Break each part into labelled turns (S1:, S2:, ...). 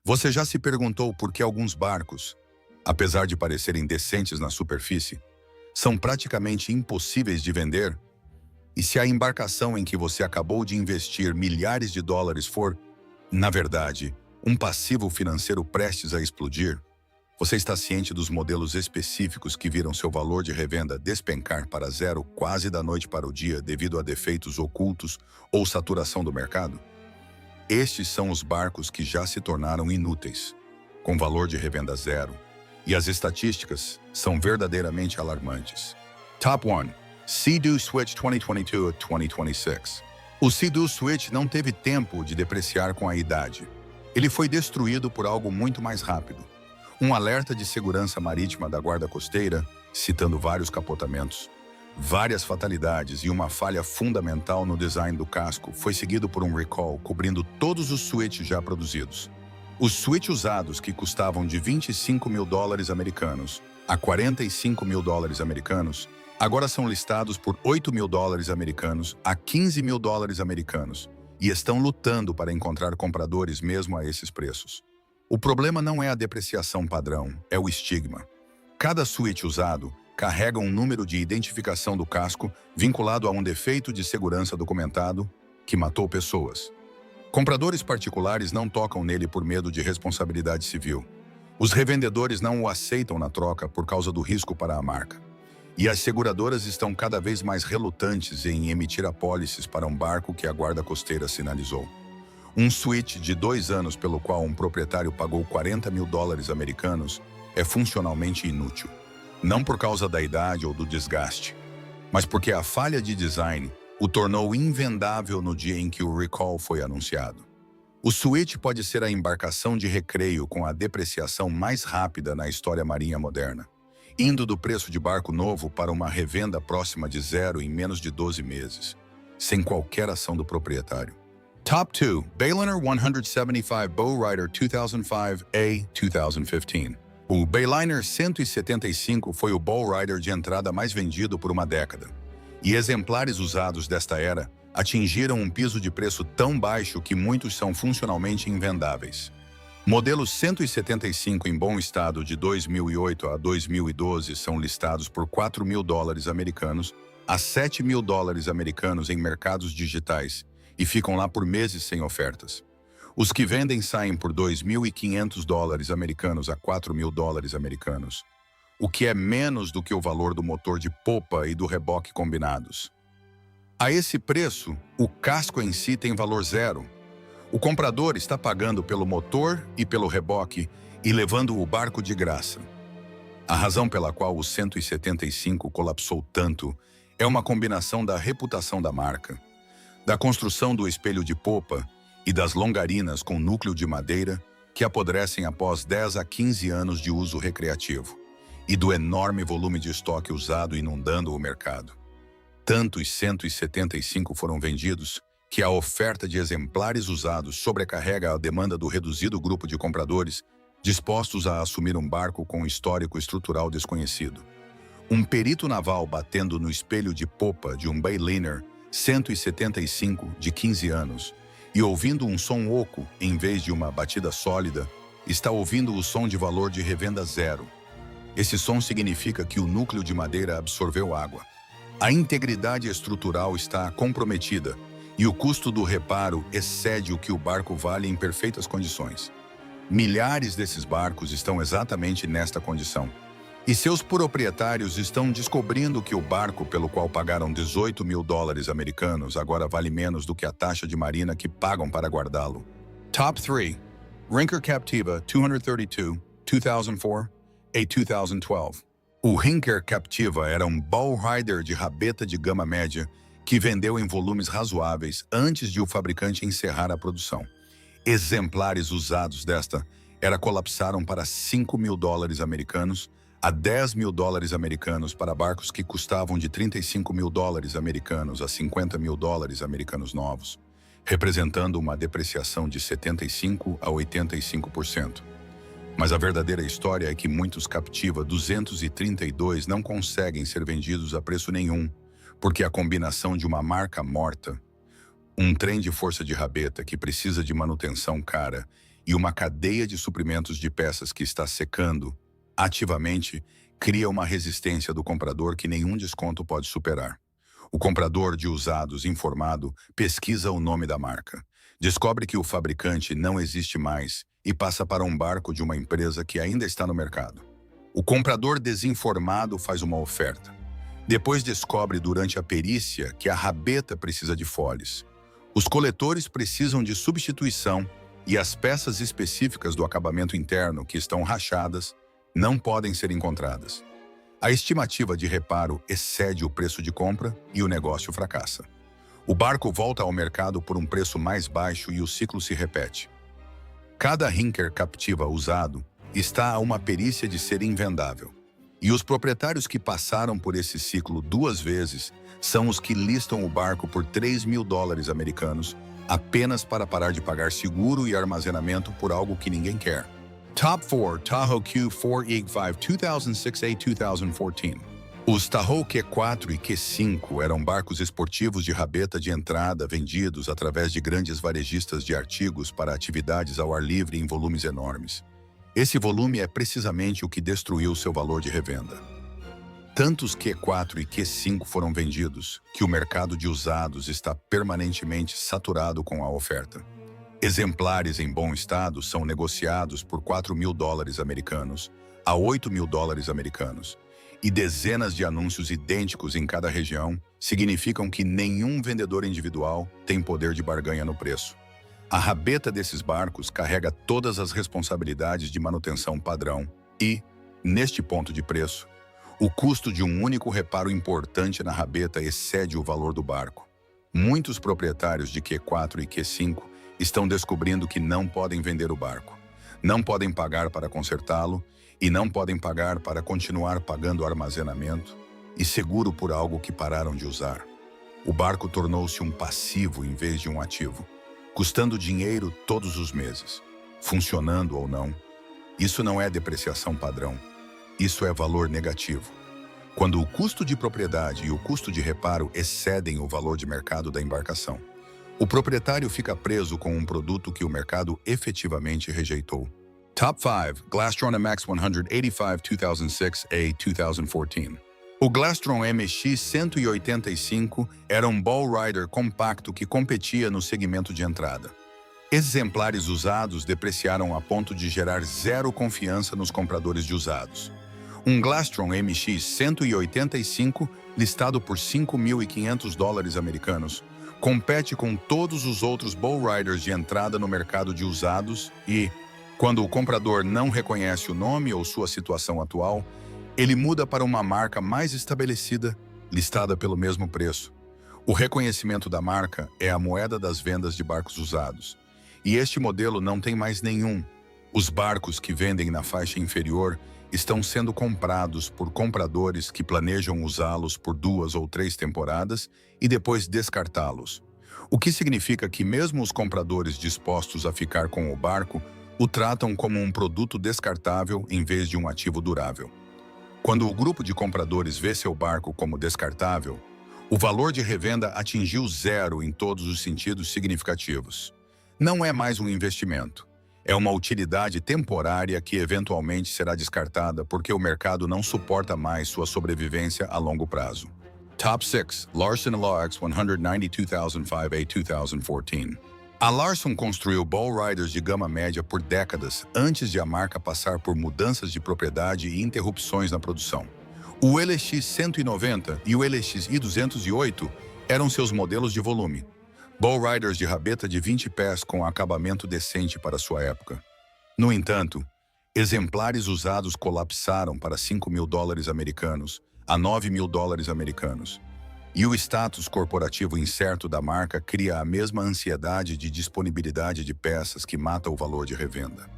S1: Você já se perguntou por que alguns barcos, apesar de parecerem decentes na superfície, são praticamente impossíveis de vender? E se a embarcação em que você acabou de investir milhares de dólares for, na verdade, um passivo financeiro prestes a explodir? Você está ciente dos modelos específicos que viram seu valor de revenda despencar para zero quase da noite para o dia devido a defeitos ocultos ou saturação do mercado? Estes são os barcos que já se tornaram inúteis, com valor de revenda zero, e as estatísticas são verdadeiramente alarmantes. Top 1. Sea-Doo Switch 2022-2026. O Sea-Doo Switch não teve tempo de depreciar com a idade. Ele foi destruído por algo muito mais rápido. Um alerta de segurança marítima da Guarda Costeira, citando vários capotamentos, várias fatalidades e uma falha fundamental no design do casco foi seguido por um recall cobrindo todos os Switch já produzidos. Os Switch usados que custavam de 25 mil dólares americanos a 45 mil dólares americanos agora são listados por 8 mil dólares americanos a 15 mil dólares americanos e estão lutando para encontrar compradores mesmo a esses preços. O problema não é a depreciação padrão, é o estigma. Cada Switch usado carrega um número de identificação do casco vinculado a um defeito de segurança documentado que matou pessoas. Compradores particulares não tocam nele por medo de responsabilidade civil. Os revendedores não o aceitam na troca por causa do risco para a marca. E as seguradoras estão cada vez mais relutantes em emitir apólices para um barco que a Guarda Costeira sinalizou. Um Switch de 2 anos pelo qual um proprietário pagou 40 mil dólares americanos é funcionalmente inútil. Não por causa da idade ou do desgaste, mas porque a falha de design o tornou invendável no dia em que o recall foi anunciado. O Switch pode ser a embarcação de recreio com a depreciação mais rápida na história marinha moderna, indo do preço de barco novo para uma revenda próxima de zero em menos de 12 meses, sem qualquer ação do proprietário. Top 2. Bayliner 175 Bowrider 2005A 2015. O Bayliner 175 foi o Bowrider de entrada mais vendido por uma década, e exemplares usados desta era atingiram um piso de preço tão baixo que muitos são funcionalmente invendáveis. Modelos 175 em bom estado de 2008 a 2012 são listados por 4 mil dólares americanos a 7 mil dólares americanos em mercados digitais e ficam lá por meses sem ofertas. Os que vendem saem por 2.500 dólares americanos a 4 mil dólares americanos, o que é menos do que o valor do motor de popa e do reboque combinados. A esse preço, o casco em si tem valor zero. O comprador está pagando pelo motor e pelo reboque e levando o barco de graça. A razão pela qual o 175 colapsou tanto é uma combinação da reputação da marca, da construção do espelho de popa e das longarinas com núcleo de madeira que apodrecem após 10 a 15 anos de uso recreativo, e do enorme volume de estoque usado inundando o mercado. Tantos 175 foram vendidos que a oferta de exemplares usados sobrecarrega a demanda do reduzido grupo de compradores dispostos a assumir um barco com histórico estrutural desconhecido. Um perito naval batendo no espelho de popa de um Bayliner 175 de 15 anos e ouvindo um som oco em vez de uma batida sólida, está ouvindo o som de valor de revenda zero. Esse som significa que o núcleo de madeira absorveu água. A integridade estrutural está comprometida e o custo do reparo excede o que o barco vale em perfeitas condições. Milhares desses barcos estão exatamente nesta condição. E seus proprietários estão descobrindo que o barco pelo qual pagaram 18 mil dólares americanos agora vale menos do que a taxa de marina que pagam para guardá-lo. Top 3. Rinker Captiva 232, 2004, a 2012. O Rinker Captiva era um bowrider de rabeta de gama média que vendeu em volumes razoáveis antes de o fabricante encerrar a produção. Exemplares usados desta era colapsaram para 5 mil dólares americanos a 10 mil dólares americanos para barcos que custavam de 35 mil dólares americanos a 50 mil dólares americanos novos, representando uma depreciação de 75% a 85%. Mas a verdadeira história é que muitos Captiva 232 não conseguem ser vendidos a preço nenhum, porque a combinação de uma marca morta, um trem de força de rabeta que precisa de manutenção cara e uma cadeia de suprimentos de peças que está secando ativamente cria uma resistência do comprador que nenhum desconto pode superar. O comprador de usados informado pesquisa o nome da marca, descobre que o fabricante não existe mais e passa para um barco de uma empresa que ainda está no mercado. O comprador desinformado faz uma oferta. Depois descobre durante a perícia que a rabeta precisa de foles. Os coletores precisam de substituição e as peças específicas do acabamento interno que estão rachadas não podem ser encontradas. A estimativa de reparo excede o preço de compra e o negócio fracassa. O barco volta ao mercado por um preço mais baixo e o ciclo se repete. Cada Rinker Captiva usado está a uma perícia de ser invendável. E os proprietários que passaram por esse ciclo 2 vezes são os que listam o barco por $3.000 americanos apenas para parar de pagar seguro e armazenamento por algo que ninguém quer. Top 4 Tahoe Q4 EG5 2006-2014. Os Tahoe Q4 e Q5 eram barcos esportivos de rabeta de entrada vendidos através de grandes varejistas de artigos para atividades ao ar livre em volumes enormes. Esse volume é precisamente o que destruiu seu valor de revenda. Tantos Q4 e Q5 foram vendidos que o mercado de usados está permanentemente saturado com a oferta. Exemplares em bom estado são negociados por $4.000 americanos a $8.000 americanos, e dezenas de anúncios idênticos em cada região significam que nenhum vendedor individual tem poder de barganha no preço. A rabeta desses barcos carrega todas as responsabilidades de manutenção padrão e, neste ponto de preço, o custo de um único reparo importante na rabeta excede o valor do barco. Muitos proprietários de Q4 e Q5 estão descobrindo que não podem vender o barco, não podem pagar para consertá-lo e não podem pagar para continuar pagando armazenamento e seguro por algo que pararam de usar. O barco tornou-se um passivo em vez de um ativo, custando dinheiro todos os meses, funcionando ou não. Isso não é depreciação padrão, isso é valor negativo. Quando o custo de propriedade e o custo de reparo excedem o valor de mercado da embarcação, o proprietário fica preso com um produto que o mercado efetivamente rejeitou. Top 5 Glastron MX 185 2006-2014. O Glastron MX 185 era um ball rider compacto que competia no segmento de entrada. Exemplares usados depreciaram a ponto de gerar zero confiança nos compradores de usados. Um Glastron MX 185, listado por $5.500 americanos, compete com todos os outros ball riders de entrada no mercado de usados e, quando o comprador não reconhece o nome ou sua situação atual, ele muda para uma marca mais estabelecida, listada pelo mesmo preço. O reconhecimento da marca é a moeda das vendas de barcos usados. E este modelo não tem mais nenhum. Os barcos que vendem na faixa inferior estão sendo comprados por compradores que planejam usá-los por 2 ou 3 temporadas e depois descartá-los. O que significa que mesmo os compradores dispostos a ficar com o barco o tratam como um produto descartável em vez de um ativo durável. Quando o grupo de compradores vê seu barco como descartável, o valor de revenda atingiu zero em todos os sentidos significativos. Não é mais um investimento. É uma utilidade temporária que eventualmente será descartada porque o mercado não suporta mais sua sobrevivência a longo prazo. Top 6 Larson LOX 192,005-2014. A Larson construiu ball riders de gama média por décadas antes de a marca passar por mudanças de propriedade e interrupções na produção. O LX 190 e o LX I208 eram seus modelos de volume. Ball riders de rabeta de 20 pés com acabamento decente para sua época. No entanto, exemplares usados colapsaram para $5.000 americanos a $9.000 americanos. E o status corporativo incerto da marca cria a mesma ansiedade de disponibilidade de peças que mata o valor de revenda.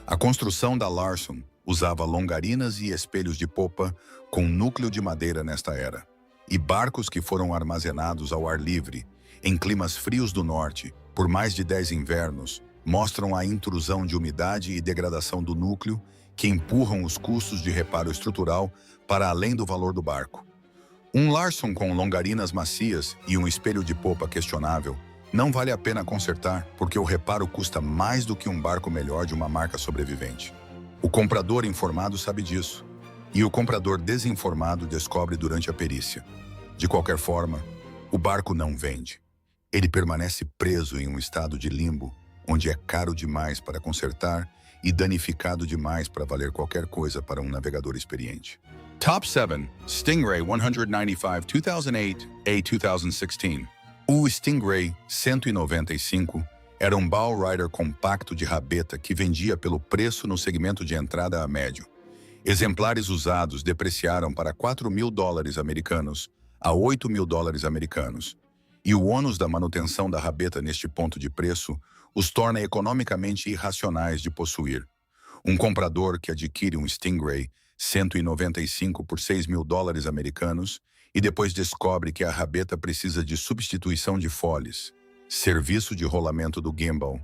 S1: A construção da Larson usava longarinas e espelhos de popa com núcleo de madeira nesta era, e barcos que foram armazenados ao ar livre, em climas frios do norte, por mais de 10 invernos, mostram a intrusão de umidade e degradação do núcleo que empurram os custos de reparo estrutural para além do valor do barco. Um Larson com longarinas macias e um espelho de popa questionável Não vale a pena consertar, porque o reparo custa mais do que um barco melhor de uma marca sobrevivente. O comprador informado sabe disso, e o comprador desinformado descobre durante a perícia. De qualquer forma, o barco não vende. Ele permanece preso em um estado de limbo, onde é caro demais para consertar e danificado demais para valer qualquer coisa para um navegador experiente. Top 7. Stingray 195 2008 a 2016. O Stingray 195 era um bow rider compacto de rabeta que vendia pelo preço no segmento de entrada a médio. Exemplares usados depreciaram para $4.000 americanos a $8.000 americanos. E o ônus da manutenção da rabeta neste ponto de preço os torna economicamente irracionais de possuir. Um comprador que adquire um Stingray 195 por $6.000 americanos e depois descobre que a rabeta precisa de substituição de foles, serviço de rolamento do gimbal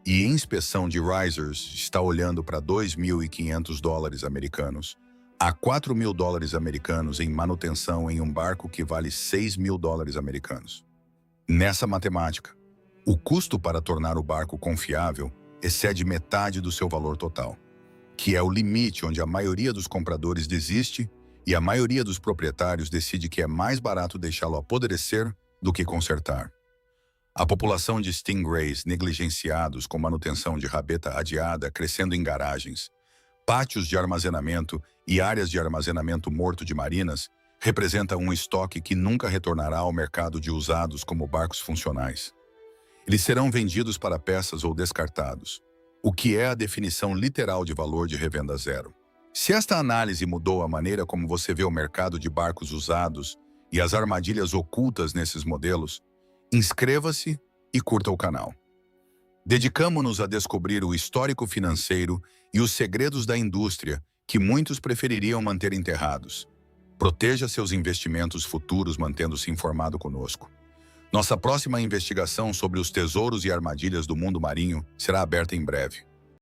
S1: e inspeção de risers está olhando para $2.500 americanos a $4.000 americanos em manutenção em um barco que vale $6.000 americanos. Nessa matemática, o custo para tornar o barco confiável excede metade do seu valor total, que é o limite onde a maioria dos compradores desiste e a maioria dos proprietários decide que é mais barato deixá-lo apodrecer do que consertar. A população de Stingrays negligenciados com manutenção de rabeta adiada crescendo em garagens, pátios de armazenamento e áreas de armazenamento morto de marinas representa um estoque que nunca retornará ao mercado de usados como barcos funcionais. Eles serão vendidos para peças ou descartados, o que é a definição literal de valor de revenda zero. Se esta análise mudou a maneira como você vê o mercado de barcos usados e as armadilhas ocultas nesses modelos, inscreva-se e curta o canal. Dedicamo-nos a descobrir o histórico financeiro e os segredos da indústria que muitos prefeririam manter enterrados. Proteja seus investimentos futuros mantendo-se informado conosco. Nossa próxima investigação sobre os tesouros e armadilhas do mundo marinho será aberta em breve.